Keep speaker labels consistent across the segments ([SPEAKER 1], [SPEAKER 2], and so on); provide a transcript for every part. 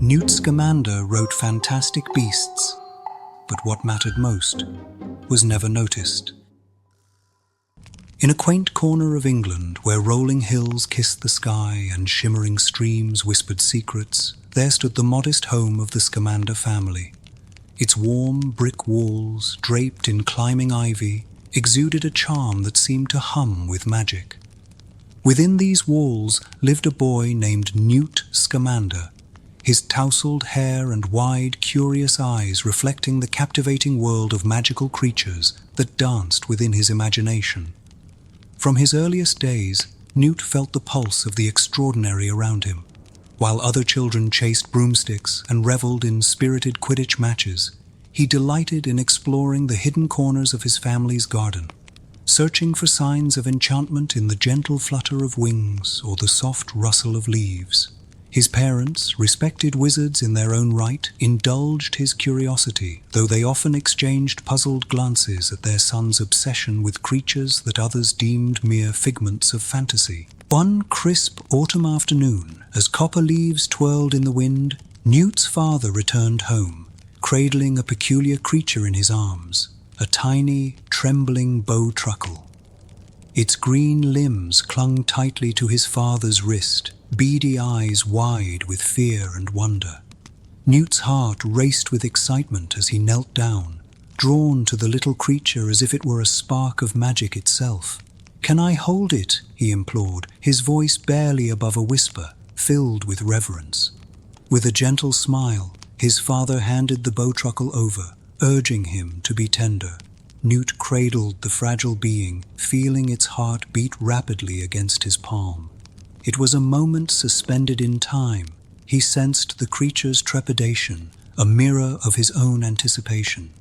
[SPEAKER 1] Newt Scamander wrote fantastic beasts, but what mattered most was never noticed. In a quaint corner of England, where rolling hills kissed the sky and shimmering streams whispered secrets, there stood the modest home of the Scamander family. Its warm brick walls, draped in climbing ivy, exuded a charm that seemed to hum with magic. Within these walls lived a boy named Newt Scamander, his tousled hair and wide, curious eyes reflecting the captivating world of magical creatures that danced within his imagination. From his earliest days, Newt felt the pulse of the extraordinary around him. While other children chased broomsticks and reveled in spirited Quidditch matches, he delighted in exploring the hidden corners of his family's garden, searching for signs of enchantment in the gentle flutter of wings or the soft rustle of leaves. His parents, respected wizards in their own right, indulged his curiosity, though they often exchanged puzzled glances at their son's obsession with creatures that others deemed mere figments of fantasy. One crisp autumn afternoon, as copper leaves twirled in the wind, Newt's father returned home, cradling a peculiar creature in his arms, a tiny, trembling bowtruckle. Its green limbs clung tightly to his father's wrist, beady eyes wide with fear and wonder. Newt's heart raced with excitement as he knelt down, drawn to the little creature as if it were a spark of magic itself. "Can I hold it?" he implored, his voice barely above a whisper, filled with reverence. With a gentle smile, his father handed the bowtruckle over, urging him to be tender. Newt cradled the fragile being, feeling its heart beat rapidly against his palm. It was a moment suspended in time. He sensed the creature's trepidation, a mirror of his own anticipation.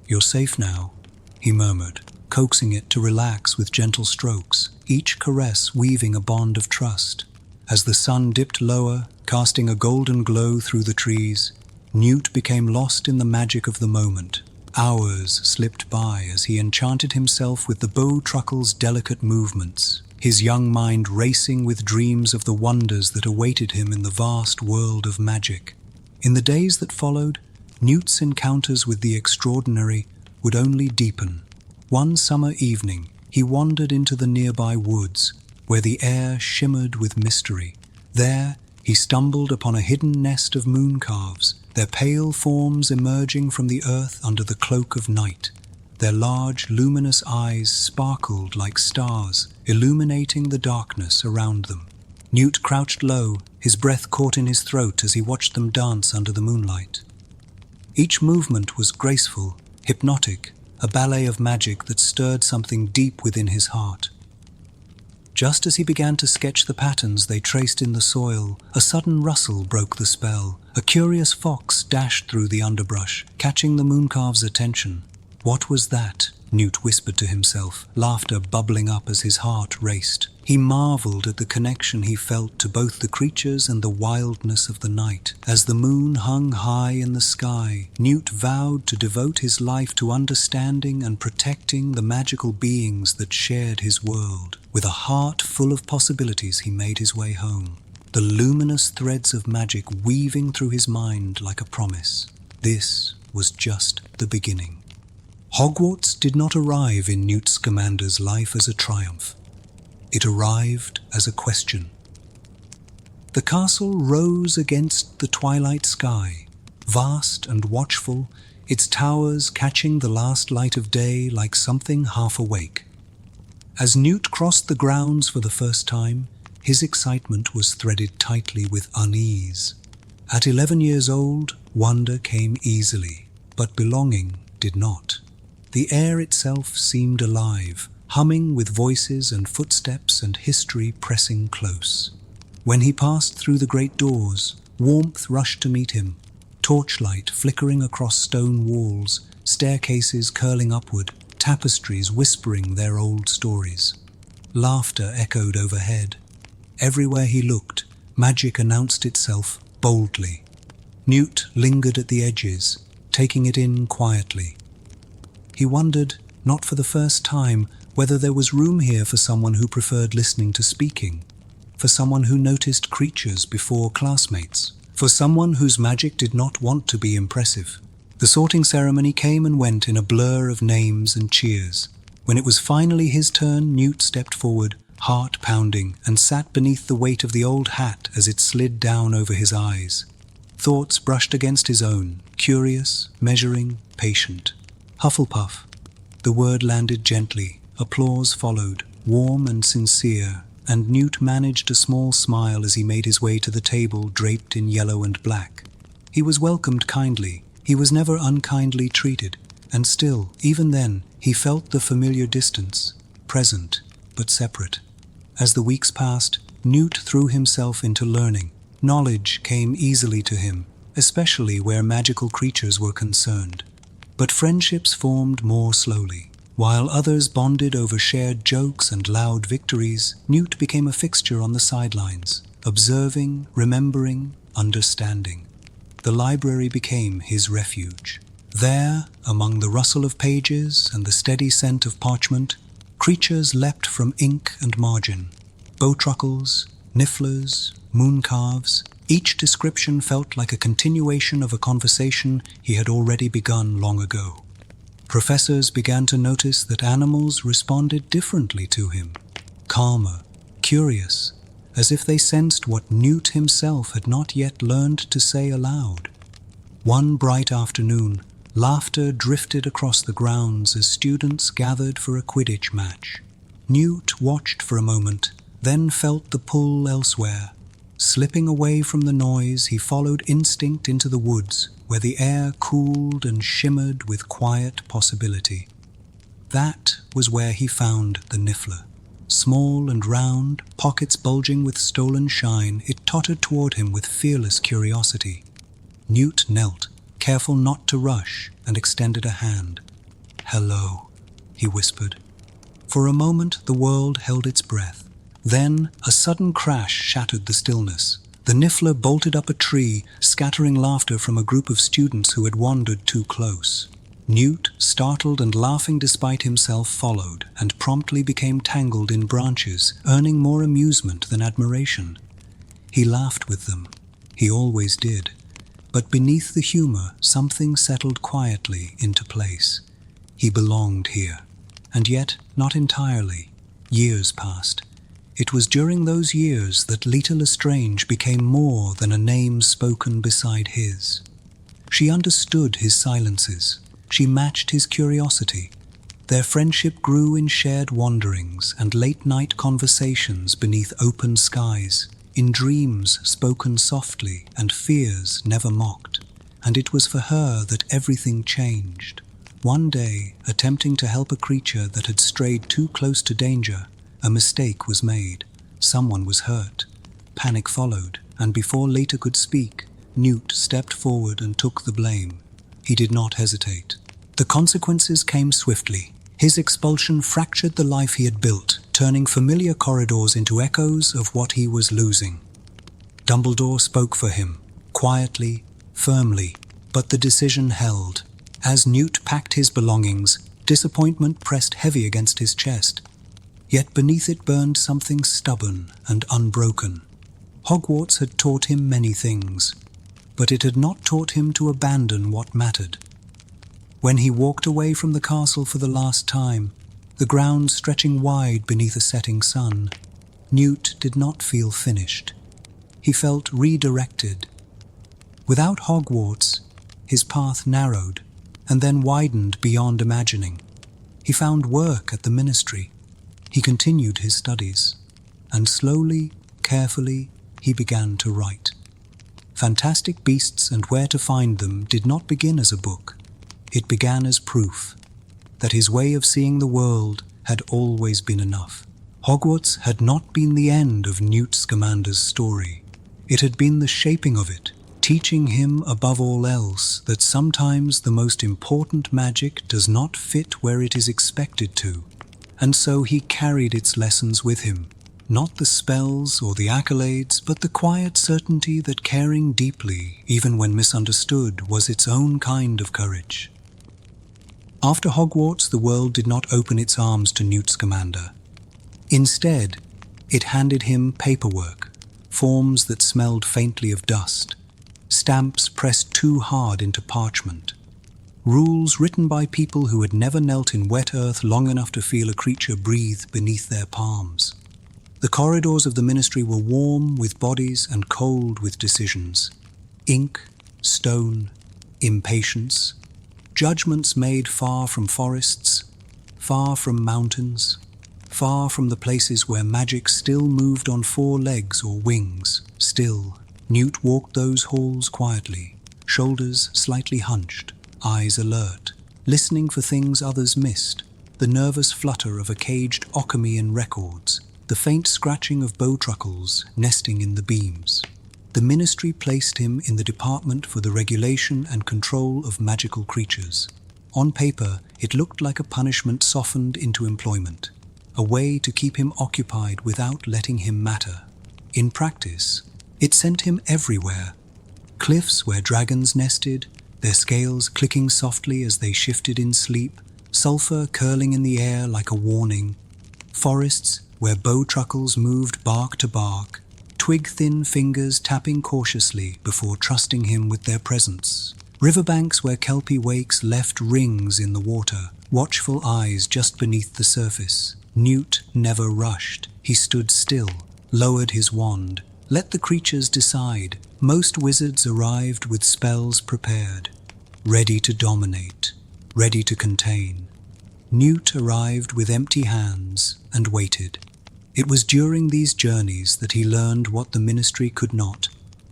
[SPEAKER 1] "You're safe now," he murmured, coaxing it to relax with gentle strokes, each caress weaving a bond of trust. As the sun dipped lower, casting a golden glow through the trees, Newt became lost in the magic of the moment. Hours slipped by as he enchanted himself with the bowtruckle's delicate movements, his young mind racing with dreams of the wonders that awaited him in the vast world of magic. In the days that followed, Newt's encounters with the extraordinary would only deepen. One summer evening, he wandered into the nearby woods, where the air shimmered with mystery. There, he stumbled upon a hidden nest of mooncalves, their pale forms emerging from the earth under the cloak of night. Their large, luminous eyes sparkled like stars, illuminating the darkness around them. Newt crouched low, his breath caught in his throat as he watched them dance under the moonlight. Each movement was graceful, hypnotic, a ballet of magic that stirred something deep within his heart. Just as he began to sketch the patterns they traced in the soil, a sudden rustle broke the spell. A curious fox dashed through the underbrush, catching the mooncalves' attention. "What was that?" Newt whispered to himself, laughter bubbling up as his heart raced. He marveled at the connection he felt to both the creatures and the wildness of the night. As the moon hung high in the sky, Newt vowed to devote his life to understanding and protecting the magical beings that shared his world. With a heart full of possibilities, he made his way home, the luminous threads of magic weaving through his mind like a promise. This was just the beginning. Hogwarts did not arrive in Newt Scamander's life as a triumph. It arrived as a question. The castle rose against the twilight sky, vast and watchful, its towers catching the last light of day like something half awake. As Newt crossed the grounds for the first time, his excitement was threaded tightly with unease. At 11 years old, wonder came easily, but belonging did not. The air itself seemed alive, humming with voices and footsteps and history pressing close. When he passed through the great doors, warmth rushed to meet him, torchlight flickering across stone walls, staircases curling upward, tapestries whispering their old stories. Laughter echoed overhead. Everywhere he looked, magic announced itself boldly. Newt lingered at the edges, taking it in quietly. He wondered, not for the first time, whether there was room here for someone who preferred listening to speaking, for someone who noticed creatures before classmates, for someone whose magic did not want to be impressive. The sorting ceremony came and went in a blur of names and cheers. When it was finally his turn, Newt stepped forward, heart pounding, and sat beneath the weight of the old hat as it slid down over his eyes. Thoughts brushed against his own, curious, measuring, patient. Hufflepuff. The word landed gently. Applause followed, warm and sincere, and Newt managed a small smile as he made his way to the table draped in yellow and black. He was welcomed kindly. He was never unkindly treated, and still, even then, he felt the familiar distance, present, but separate. As the weeks passed, Newt threw himself into learning. Knowledge came easily to him, especially where magical creatures were concerned. But friendships formed more slowly. While others bonded over shared jokes and loud victories, Newt became a fixture on the sidelines, observing, remembering, understanding. The library became his refuge. There, among the rustle of pages and the steady scent of parchment, creatures leapt from ink and margin. Bowtruckles, nifflers, mooncalves, each description felt like a continuation of a conversation he had already begun long ago. Professors began to notice that animals responded differently to him, calmer, curious, as if they sensed what Newt himself had not yet learned to say aloud. One bright afternoon, laughter drifted across the grounds as students gathered for a Quidditch match. Newt watched for a moment, then felt the pull elsewhere. Slipping away from the noise, he followed instinct into the woods, where the air cooled and shimmered with quiet possibility. That was where he found the niffler. Small and round, pockets bulging with stolen shine, it tottered toward him with fearless curiosity. Newt knelt, careful not to rush, and extended a hand. "Hello," he whispered. For a moment the world held its breath. Then a sudden crash shattered the stillness. The niffler bolted up a tree, scattering laughter from a group of students who had wandered too close. Newt, startled and laughing despite himself, followed, and promptly became tangled in branches, earning more amusement than admiration. He laughed with them. He always did. But beneath the humor, something settled quietly into place. He belonged here. And yet, not entirely. Years passed. It was during those years that Leta Lestrange became more than a name spoken beside his. She understood his silences. She matched his curiosity. Their friendship grew in shared wanderings and late-night conversations beneath open skies, in dreams spoken softly and fears never mocked. And it was for her that everything changed. One day, attempting to help a creature that had strayed too close to danger, a mistake was made. Someone was hurt. Panic followed, and before Leta could speak, Newt stepped forward and took the blame. He did not hesitate. The consequences came swiftly. His expulsion fractured the life he had built, turning familiar corridors into echoes of what he was losing. Dumbledore spoke for him, quietly, firmly, but the decision held. As Newt packed his belongings, disappointment pressed heavy against his chest. Yet beneath it burned something stubborn and unbroken. Hogwarts had taught him many things, but it had not taught him to abandon what mattered. When he walked away from the castle for the last time, the grounds stretching wide beneath a setting sun, Newt did not feel finished. He felt redirected. Without Hogwarts, his path narrowed and then widened beyond imagining. He found work at the ministry. He continued his studies, and slowly, carefully, he began to write. Fantastic Beasts and Where to Find Them did not begin as a book. It began as proof that his way of seeing the world had always been enough. Hogwarts had not been the end of Newt Scamander's story. It had been the shaping of it, teaching him above all else that sometimes the most important magic does not fit where it is expected to. And so he carried its lessons with him, not the spells or the accolades, but the quiet certainty that caring deeply, even when misunderstood, was its own kind of courage. After Hogwarts, the world did not open its arms to Newt Scamander. Instead, it handed him paperwork, forms that smelled faintly of dust, stamps pressed too hard into parchment. Rules written by people who had never knelt in wet earth long enough to feel a creature breathe beneath their palms. The corridors of the ministry were warm with bodies and cold with decisions. Ink, stone, impatience. Judgments made far from forests, far from mountains, far from the places where magic still moved on four legs or wings. Still, Newt walked those halls quietly, shoulders slightly hunched, eyes alert, listening for things others missed, the nervous flutter of a caged Occamian records, the faint scratching of bowtruckles nesting in the beams. The ministry placed him in the department for the regulation and control of magical creatures. On paper, it looked like a punishment softened into employment, a way to keep him occupied without letting him matter. In practice, it sent him everywhere. Cliffs where dragons nested, their scales clicking softly as they shifted in sleep, sulfur curling in the air like a warning. Forests where bowtruckles moved bark to bark, twig-thin fingers tapping cautiously before trusting him with their presence. Riverbanks where kelpie wakes left rings in the water, watchful eyes just beneath the surface. Newt never rushed. He stood still, lowered his wand, let the creatures decide. Most wizards arrived with spells prepared, ready to dominate, ready to contain. Newt arrived with empty hands and waited. It was during these journeys that he learned what the ministry could not.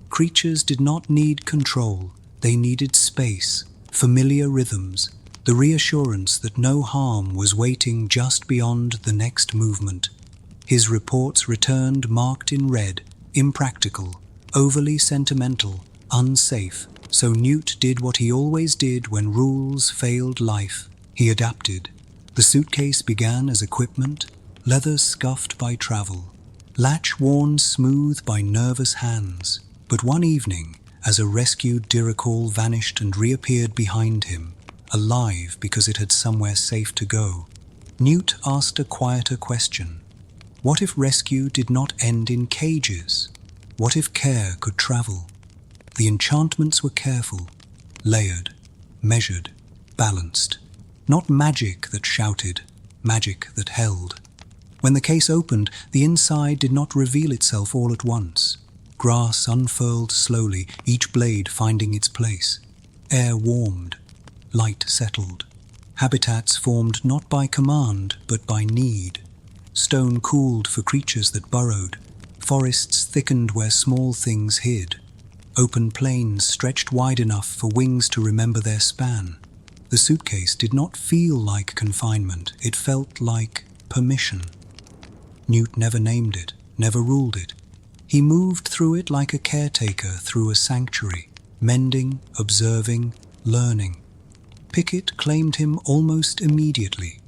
[SPEAKER 1] Creatures did not need control. They needed space, familiar rhythms, the reassurance that no harm was waiting just beyond the next movement. His reports returned marked in red, impractical, overly sentimental, unsafe. So Newt did what he always did when rules failed life. He adapted. The suitcase began as equipment, leather scuffed by travel, latch worn smooth by nervous hands. But one evening, as a rescued Diricol vanished and reappeared behind him, alive because it had somewhere safe to go, Newt asked a quieter question. What if rescue did not end in cages? What if care could travel? The enchantments were careful, layered, measured, balanced. Not magic that shouted, magic that held. When the case opened, the inside did not reveal itself all at once. Grass unfurled slowly, each blade finding its place. Air warmed, light settled. Habitats formed not by command, but by need. Stone cooled for creatures that burrowed. Forests thickened where small things hid. Open plains stretched wide enough for wings to remember their span. The suitcase did not feel like confinement. It felt like permission. Newt never named it, never ruled it. He moved through it like a caretaker through a sanctuary, mending, observing, learning. Pickett claimed him almost immediately.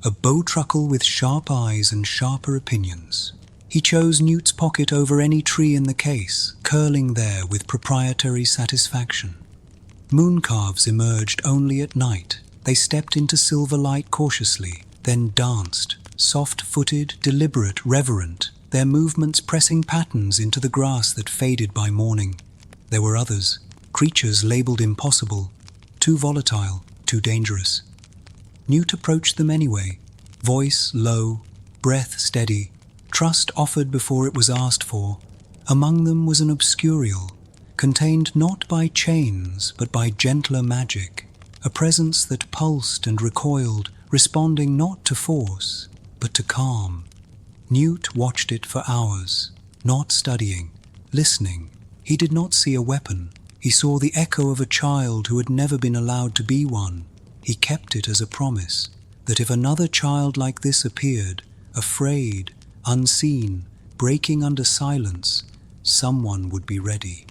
[SPEAKER 1] A bowtruckle with sharp eyes and sharper opinions. He chose Newt's pocket over any tree in the case, curling there with proprietary satisfaction. Mooncalves emerged only at night. They stepped into silver light cautiously, then danced, soft-footed, deliberate, reverent, their movements pressing patterns into the grass that faded by morning. There were others, creatures labeled impossible, too volatile, too dangerous. Newt approached them anyway, voice low, breath steady, trust offered before it was asked for. Among them was an obscurial, contained not by chains but by gentler magic, a presence that pulsed and recoiled, responding not to force, but to calm. Newt watched it for hours, not studying, listening. He did not see a weapon. He saw the echo of a child who had never been allowed to be one. He kept it as a promise, that if another child like this appeared, afraid, unseen, breaking under silence, someone would be ready.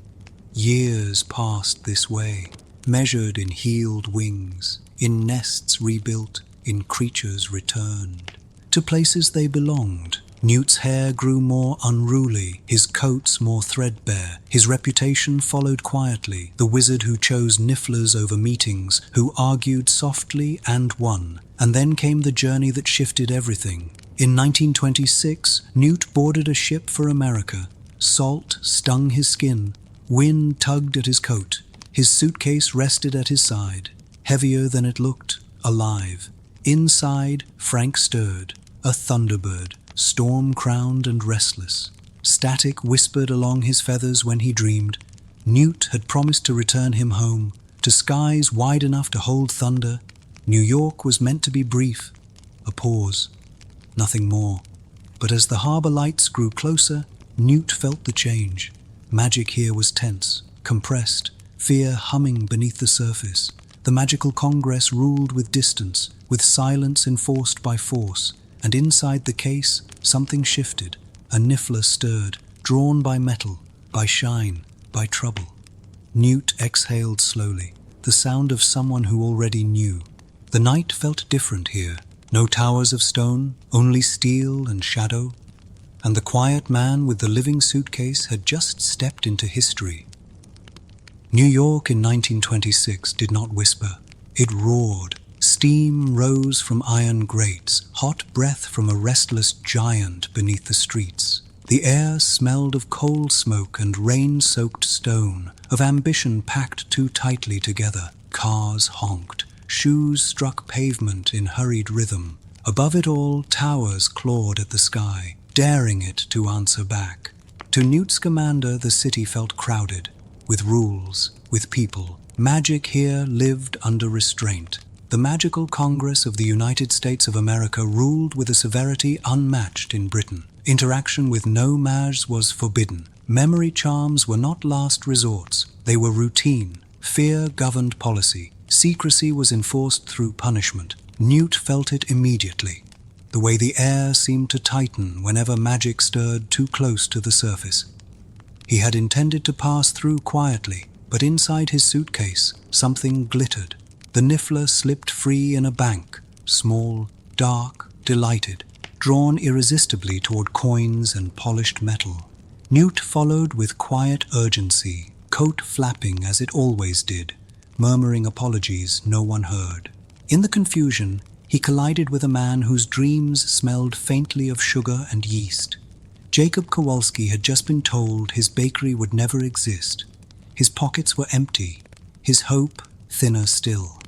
[SPEAKER 1] Years passed this way, measured in healed wings, in nests rebuilt, in creatures returned, to places they belonged. Newt's hair grew more unruly, his coats more threadbare. His reputation followed quietly, the wizard who chose nifflers over meetings, who argued softly and won. And then came the journey that shifted everything. In 1926, Newt boarded a ship for America. Salt stung his skin. Wind tugged at his coat. His suitcase rested at his side, heavier than it looked, alive. Inside, Frank stirred, a thunderbird, storm-crowned and restless. Static whispered along his feathers when he dreamed. Newt had promised to return him home, to skies wide enough to hold thunder. New York was meant to be brief, a pause, nothing more. But as the harbor lights grew closer, Newt felt the change. Magic here was tense, compressed, fear humming beneath the surface. The magical congress ruled with distance, with silence enforced by force, and inside the case, something shifted. A niffler stirred, drawn by metal, by shine, by trouble. Newt exhaled slowly, the sound of someone who already knew. The night felt different here. No towers of stone, only steel and shadow. And the quiet man with the living suitcase had just stepped into history. New York in 1926 did not whisper. It roared. Steam rose from iron grates, hot breath from a restless giant beneath the streets. The air smelled of coal smoke and rain-soaked stone, of ambition packed too tightly together. Cars honked. Shoes struck pavement in hurried rhythm. Above it all, towers clawed at the sky, daring it to answer back. To Newt Scamander, the city felt crowded, with rules, with people. Magic here lived under restraint. The magical Congress of the United States of America ruled with a severity unmatched in Britain. Interaction with no mage was forbidden. Memory charms were not last resorts. They were routine. Fear governed policy. Secrecy was enforced through punishment. Newt felt it immediately. The way the air seemed to tighten whenever magic stirred too close to the surface. He had intended to pass through quietly, but inside his suitcase, something glittered. The niffler slipped free in a bank, small, dark, delighted, drawn irresistibly toward coins and polished metal. Newt followed with quiet urgency, coat flapping as it always did, murmuring apologies no one heard. In the confusion, he collided with a man whose dreams smelled faintly of sugar and yeast. Jacob Kowalski had just been told his bakery would never exist. His pockets were empty, his hope thinner still.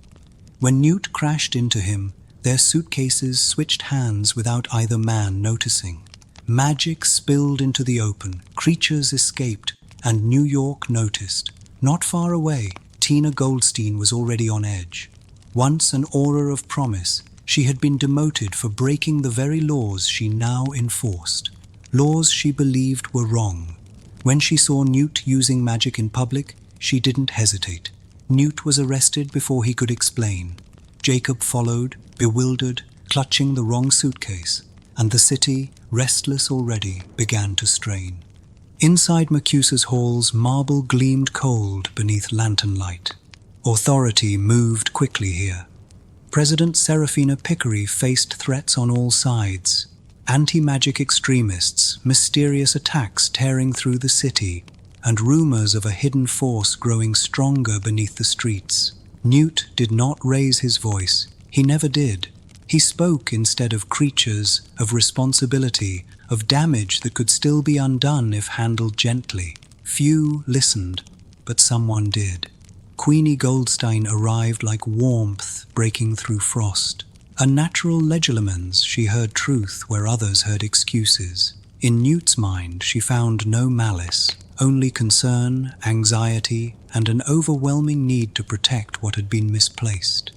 [SPEAKER 1] When Newt crashed into him, their suitcases switched hands without either man noticing. Magic spilled into the open, creatures escaped, and New York noticed. Not far away, Tina Goldstein was already on edge. Once an aura of promise, she had been demoted for breaking the very laws she now enforced. Laws she believed were wrong. When she saw Newt using magic in public, she didn't hesitate. Newt was arrested before he could explain. Jacob followed, bewildered, clutching the wrong suitcase, and the city, restless already, began to strain. Inside Macusa's halls, marble gleamed cold beneath lantern light. Authority moved quickly here. President Serafina Pickery faced threats on all sides. Anti-magic extremists, mysterious attacks tearing through the city, and rumors of a hidden force growing stronger beneath the streets. Newt did not raise his voice. He never did. He spoke instead of creatures, of responsibility, of damage that could still be undone if handled gently. Few listened, but someone did. Queenie Goldstein arrived like warmth breaking through frost. A natural legilimens, she heard truth where others heard excuses. In Newt's mind, she found no malice, only concern, anxiety, and an overwhelming need to protect what had been misplaced.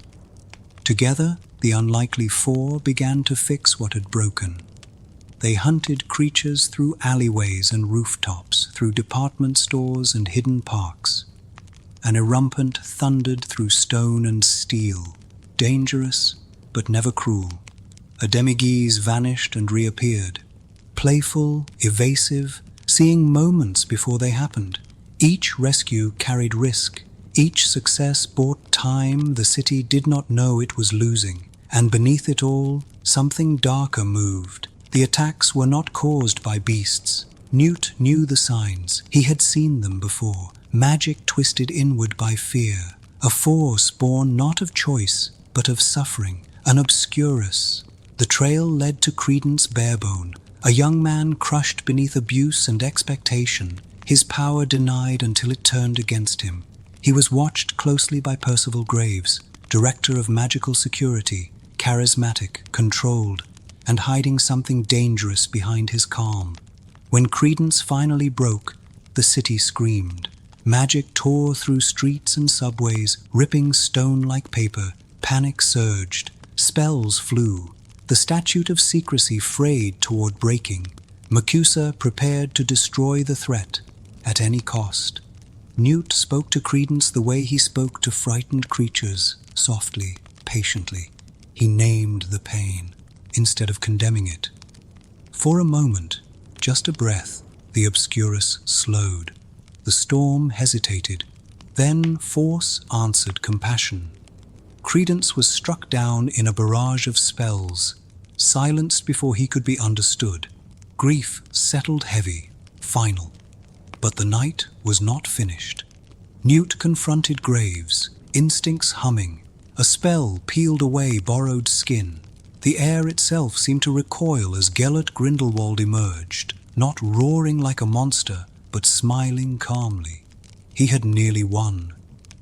[SPEAKER 1] Together, the unlikely four began to fix what had broken. They hunted creatures through alleyways and rooftops, through department stores and hidden parks. An irrumpent thundered through stone and steel, dangerous but never cruel. A demiguise vanished and reappeared, playful, evasive, seeing moments before they happened. Each rescue carried risk. Each success bought time the city did not know it was losing. And beneath it all, something darker moved. The attacks were not caused by beasts. Newt knew the signs. He had seen them before. Magic twisted inward by fear. A force born not of choice, but of suffering. An obscurus. The trail led to Credence Barebone, a young man crushed beneath abuse and expectation, his power denied until it turned against him. He was watched closely by Percival Graves, director of magical security, charismatic, controlled, and hiding something dangerous behind his calm. When credence finally broke, the city screamed. Magic tore through streets and subways, ripping stone like paper. Panic surged. Spells flew. The statute of secrecy frayed toward breaking. Macusa prepared to destroy the threat at any cost. Newt spoke to Credence the way he spoke to frightened creatures, softly, patiently. He named the pain, instead of condemning it. For a moment, just a breath, the Obscurus slowed. The storm hesitated. Then force answered compassion. Credence was struck down in a barrage of spells, silenced before he could be understood. Grief settled heavy, final. But the night was not finished. Newt confronted Graves, instincts humming. A spell peeled away borrowed skin. The air itself seemed to recoil as Gellert Grindelwald emerged, not roaring like a monster, but smiling calmly. He had nearly won.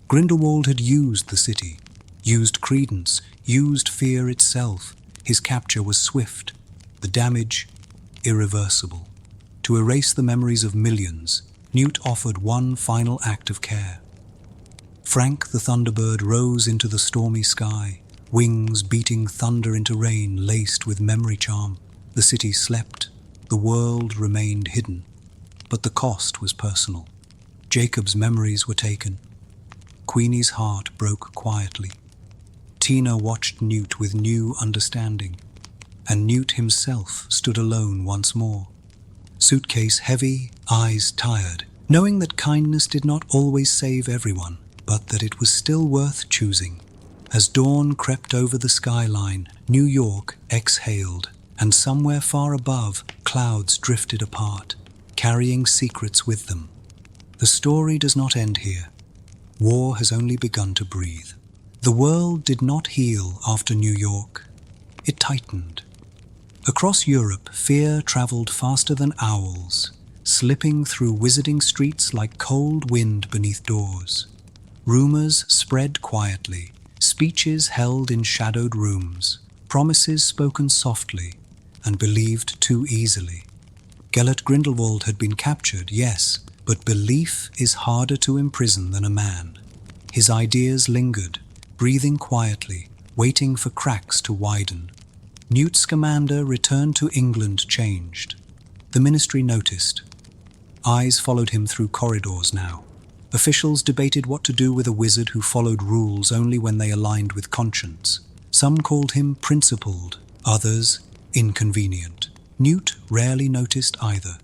[SPEAKER 1] Grindelwald had used the city, used credence, used fear itself. His capture was swift, the damage irreversible. To erase the memories of millions, Newt offered one final act of care. Frank the Thunderbird rose into the stormy sky, wings beating thunder into rain laced with memory charm. The city slept, the world remained hidden. But the cost was personal. Jacob's memories were taken. Queenie's heart broke quietly. Tina watched Newt with new understanding, and Newt himself stood alone once more. Suitcase heavy, eyes tired, knowing that kindness did not always save everyone, but that it was still worth choosing. As dawn crept over the skyline, New York exhaled, and somewhere far above, clouds drifted apart, carrying secrets with them. The story does not end here. War has only begun to breathe. The world did not heal after New York. It tightened. Across Europe, fear traveled faster than owls, slipping through wizarding streets like cold wind beneath doors. Rumors spread quietly, speeches held in shadowed rooms, promises spoken softly and believed too easily. Gellert Grindelwald had been captured, yes, but belief is harder to imprison than a man. His ideas lingered, breathing quietly, waiting for cracks to widen. Newt Scamander returned to England changed. The ministry noticed. Eyes followed him through corridors now. Officials debated what to do with a wizard who followed rules only when they aligned with conscience. Some called him principled, others inconvenient. Newt rarely noticed either.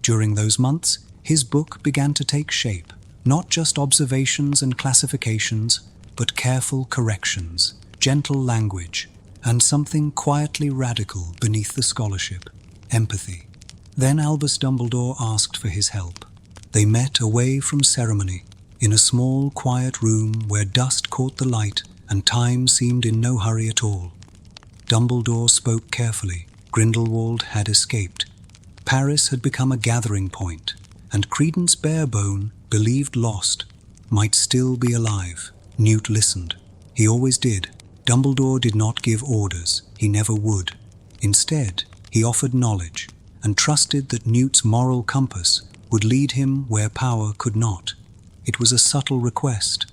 [SPEAKER 1] During those months, his book began to take shape, not just observations and classifications, but careful corrections, gentle language, and something quietly radical beneath the scholarship, empathy. Then Albus Dumbledore asked for his help. They met away from ceremony, in a small, quiet room where dust caught the light and time seemed in no hurry at all. Dumbledore spoke carefully. Grindelwald had escaped. Paris had become a gathering point, and Credence Barebone, believed lost, might still be alive. Newt listened. He always did. Dumbledore did not give orders. He never would. Instead, he offered knowledge, and trusted that Newt's moral compass would lead him where power could not. It was a subtle request,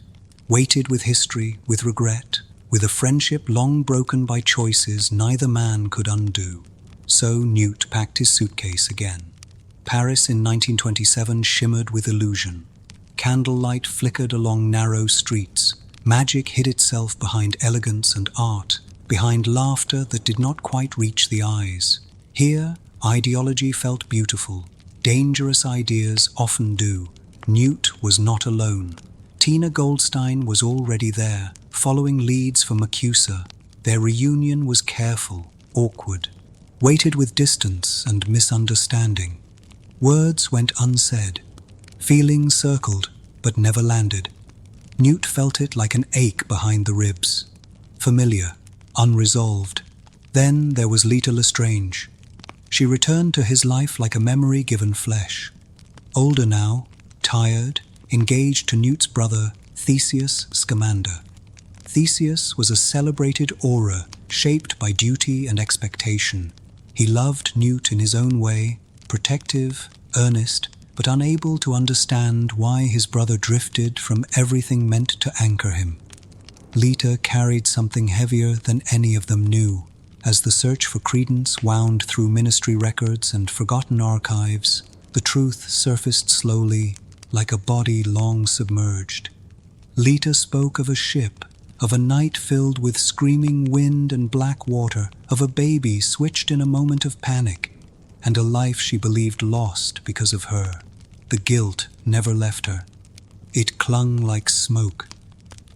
[SPEAKER 1] weighted with history, with regret, with a friendship long broken by choices neither man could undo. So Newt packed his suitcase again. Paris in 1927 shimmered with illusion. Candlelight flickered along narrow streets. Magic hid itself behind elegance and art, behind laughter that did not quite reach the eyes. Here, ideology felt beautiful. Dangerous ideas often do. Newt was not alone. Tina Goldstein was already there, following leads for Macusa. Their reunion was careful, awkward, weighted with distance and misunderstanding. Words went unsaid. Feelings circled, but never landed. Newt felt it like an ache behind the ribs. Familiar, unresolved. Then there was Leta Lestrange. She returned to his life like a memory given flesh. older now, tired, engaged to Newt's brother, Theseus Scamander. Theseus was a celebrated aura shaped by duty and expectation. He loved Newt in his own way, protective, earnest, but unable to understand why his brother drifted from everything meant to anchor him. Lita carried something heavier than any of them knew. As the search for credence wound through ministry records and forgotten archives, the truth surfaced slowly, like a body long submerged. Lita spoke of a ship, of a night filled with screaming wind and black water, of a baby switched in a moment of panic, and a life she believed lost because of her. The guilt never left her. It clung like smoke.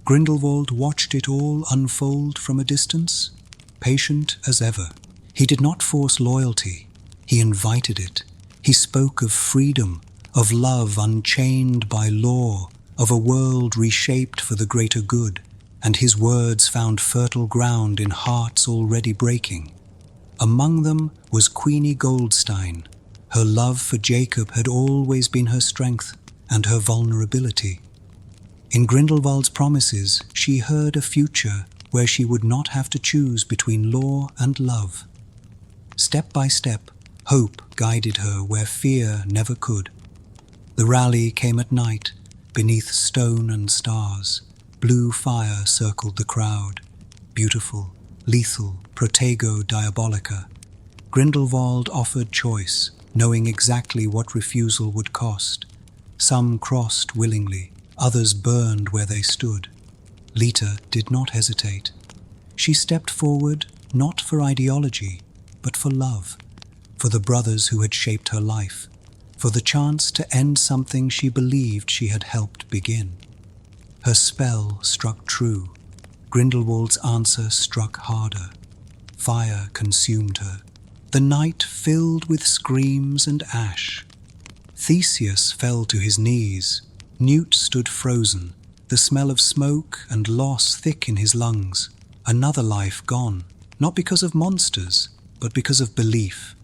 [SPEAKER 1] Grindelwald watched it all unfold from a distance, patient as ever. He did not force loyalty. He invited it. He spoke of freedom, of love unchained by law, of a world reshaped for the greater good, and his words found fertile ground in hearts already breaking. Among them was Queenie Goldstein. Her love for Jacob had always been her strength and her vulnerability. In Grindelwald's promises, she heard a future where she would not have to choose between law and love. Step by step, hope guided her where fear never could. The rally came at night, beneath stone and stars. Blue fire circled the crowd. Beautiful, lethal, protego diabolica. Grindelwald offered choice, knowing exactly what refusal would cost. Some crossed willingly, others burned where they stood. Lita did not hesitate. She stepped forward, not for ideology, but for love, for the brothers who had shaped her life, for the chance to end something she believed she had helped begin. Her spell struck true. Grindelwald's answer struck harder. Fire consumed her. The night filled with screams and ash. Theseus fell to his knees. Newt stood frozen, the smell of smoke and loss thick in his lungs. Another life gone, not because of monsters, but because of belief.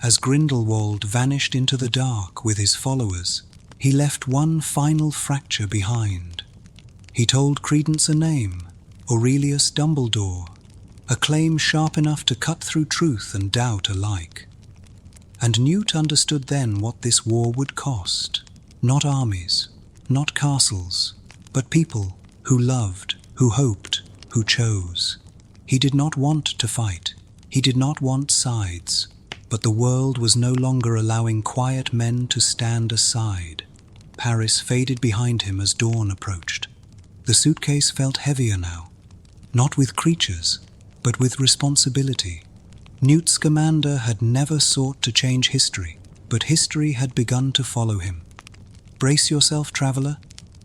[SPEAKER 1] As Grindelwald vanished into the dark with his followers, he left one final fracture behind. He told Credence a name, Aurelius Dumbledore, a claim sharp enough to cut through truth and doubt alike. And Newt understood then what this war would cost. Not armies, not castles, but people who loved, who hoped, who chose. He did not want to fight. He did not want sides. But the world was no longer allowing quiet men to stand aside. Paris faded behind him as dawn approached. The suitcase felt heavier now, not with creatures, but with responsibility. Newt Scamander had never sought to change history, but history had begun to follow him. Brace yourself, traveler.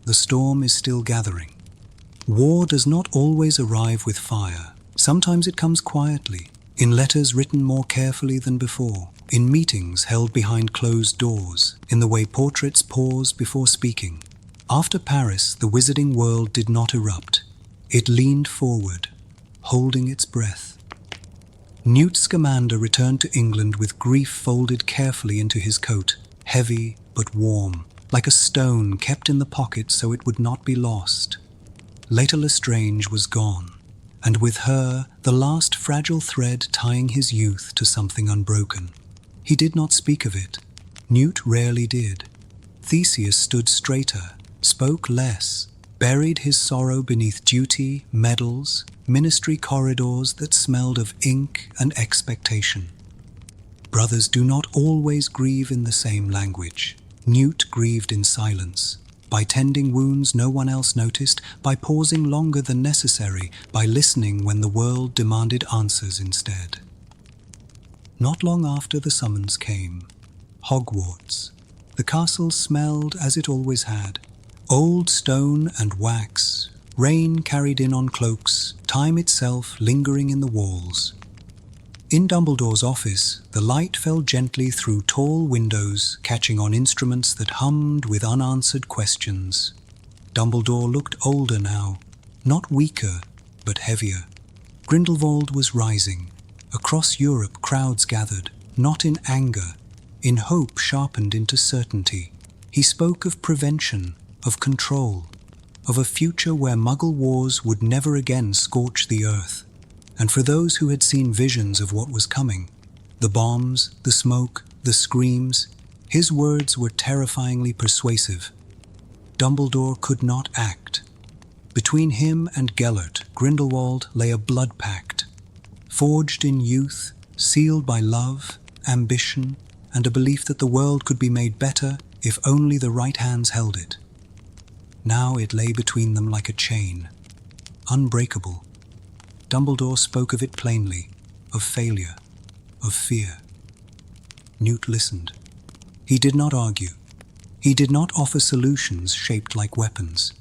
[SPEAKER 1] The storm is still gathering. War does not always arrive with fire. Sometimes it comes quietly, in letters written more carefully than before, in meetings held behind closed doors, in the way portraits pause before speaking. After Paris, the wizarding world did not erupt. It leaned forward, holding its breath. Newt Scamander returned to England with grief folded carefully into his coat, heavy but warm, like a stone kept in the pocket so it would not be lost. Leta Lestrange was gone, and with her the last fragile thread tying his youth to something unbroken. He did not speak of it. Newt rarely did. Theseus stood straighter, spoke less, buried his sorrow beneath duty, medals, ministry corridors that smelled of ink and expectation. Brothers do not always grieve in the same language. Newt grieved in silence, by tending wounds no one else noticed, by pausing longer than necessary, by listening when the world demanded answers instead. Not long after the summons came, Hogwarts. The castle smelled as it always had. Old stone and wax, rain carried in on cloaks, time itself lingering in the walls. In Dumbledore's office, the light fell gently through tall windows, catching on instruments that hummed with unanswered questions. Dumbledore looked older now, not weaker, but heavier. Grindelwald was rising. Across Europe, crowds gathered, not in anger, in hope sharpened into certainty. He spoke of prevention, of control, of a future where Muggle wars would never again scorch the earth. And for those who had seen visions of what was coming, the bombs, the smoke, the screams, his words were terrifyingly persuasive. Dumbledore could not act. Between him and Gellert, Grindelwald lay a blood pact, forged in youth, sealed by love, ambition, and a belief that the world could be made better if only the right hands held it. Now it lay between them like a chain, unbreakable. Dumbledore spoke of it plainly, of failure, of fear. Newt listened. He did not argue. He did not offer solutions shaped like weapons.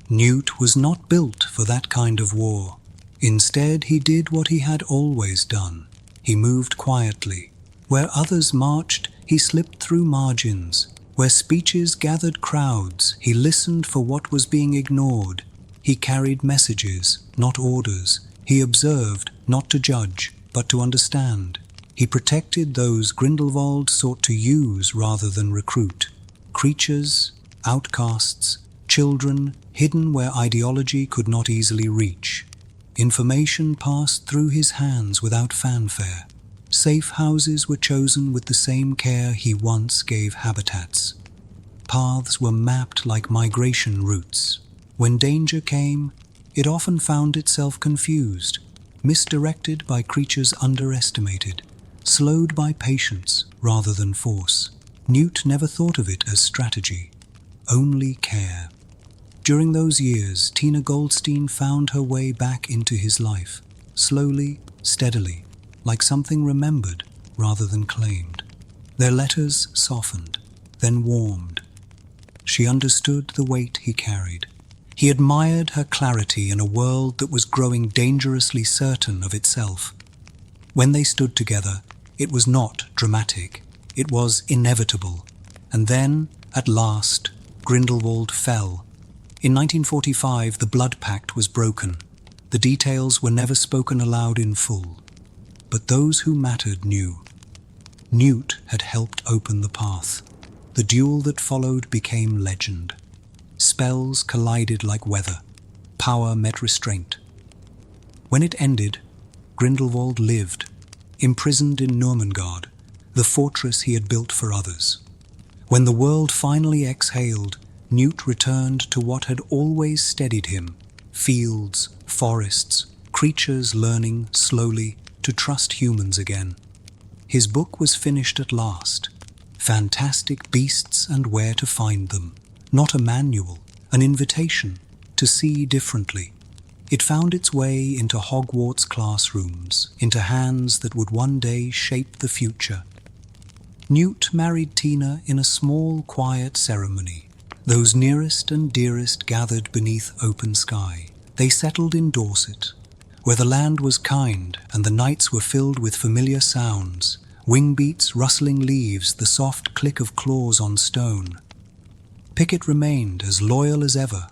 [SPEAKER 1] Newt was not built for that kind of war. Instead, he did what he had always done. He moved quietly. Where others marched, he slipped through margins. Where speeches gathered crowds, he listened for what was being ignored. He carried messages, not orders. He observed, not to judge, but to understand. He protected those Grindelwald sought to use rather than recruit. Creatures, outcasts, children, hidden where ideology could not easily reach. Information passed through his hands without fanfare. Safe houses were chosen with the same care he once gave habitats. Paths were mapped like migration routes. When danger came, it often found itself confused, misdirected by creatures underestimated, slowed by patience rather than force. Newt never thought of it as strategy, only care. During those years, Tina Goldstein found her way back into his life, slowly, steadily, like something remembered rather than claimed. Their letters softened, then warmed. She understood the weight he carried. He admired her clarity in a world that was growing dangerously certain of itself. When they stood together, it was not dramatic. It was inevitable. And then, at last, Grindelwald fell. In 1945, the Blood Pact was broken. The details were never spoken aloud in full. But those who mattered knew. Newt had helped open the path. The duel that followed became legend. Spells collided like weather. Power met restraint. When it ended, Grindelwald lived, imprisoned in Nurmengard, the fortress he had built for others. When the world finally exhaled, Newt returned to what had always steadied him: fields, forests, creatures learning, slowly, to trust humans again. His book was finished at last. Fantastic Beasts and Where to Find Them. Not a manual, an invitation to see differently. It found its way into Hogwarts classrooms, into hands that would one day shape the future. Newt married Tina in a small, quiet ceremony. Those nearest and dearest gathered beneath open sky. They settled in Dorset, where the land was kind and the nights were filled with familiar sounds, wing beats, rustling leaves, the soft click of claws on stone. Pickett remained as loyal as ever,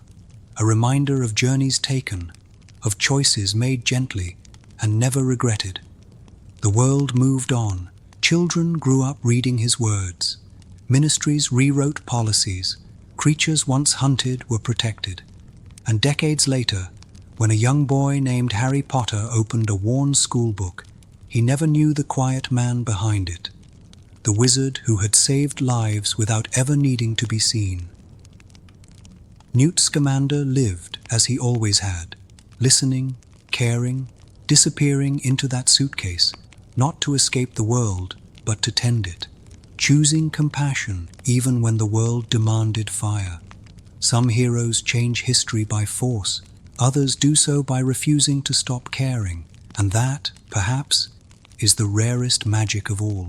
[SPEAKER 1] a reminder of journeys taken, of choices made gently and never regretted. The world moved on. Children grew up reading his words. Ministries rewrote policies. Creatures once hunted were protected. And decades later, when a young boy named Harry Potter opened a worn schoolbook, he never knew the quiet man behind it, the wizard who had saved lives without ever needing to be seen. Newt Scamander lived as he always had, listening, caring, disappearing into that suitcase, not to escape the world, but to tend it, choosing compassion even when the world demanded fire. Some heroes change history by force, others do so by refusing to stop caring, and that, perhaps, is the rarest magic of all.